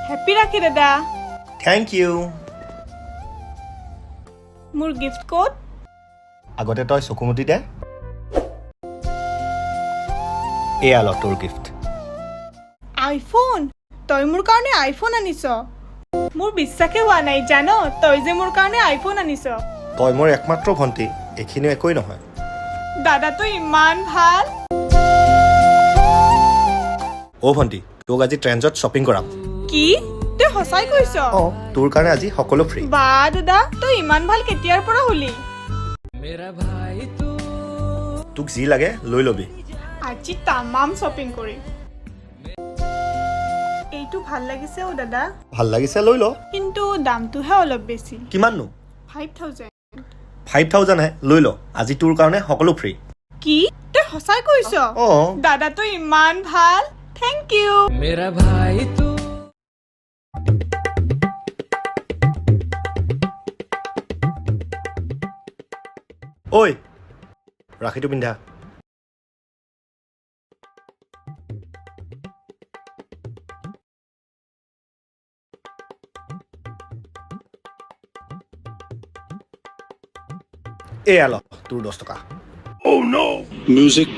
Happy ৰাখি দাদা thank U মোৰ গিফট কোড আগতে তই চকুমুটি দে এয়া ল তোৰ গিফট আইফোন তই মোৰ কাৰণে আইফোন আনিছ মোৰ বিশ্বাসে হোৱা নাই জান তই যে মোৰ কাৰণে আইফোন আনিছ তই মোৰ একমাত্ৰ ভণ্টি এইখিনি একোই নহয় দাদা তই ইমান ভাল অ ভণ্টি তোক আজি ট্ৰেন্ডছত শ্বপিং কৰাম কি তই সঁচাই কৈছ অ তোৰ কাৰণে আজি সকলো ফ্ৰী বা দাদা তই ইমান ভাল কেতিয়াৰ পৰা হলি তোক যি লাগে লৈ ল'বি আজি তামাম শ্বপিং কৰিম এইটো ভাল লাগিছে অ দাদা ভাল লাগিছে লৈ ল কিন্তু দামটোহে অলপ বেছি কিমাননো 5000 5000 হে লৈ ল আজি তোৰ কাৰণে সকলো ফ্ৰী কি তই সঁচাই কৈছ অ দাদা তই ইমান ভাল থেংক ইউ मेरा भाई तू ঐ ৰাখিটো পিন্ধা এয়া ল তোৰ 10 টকা Music.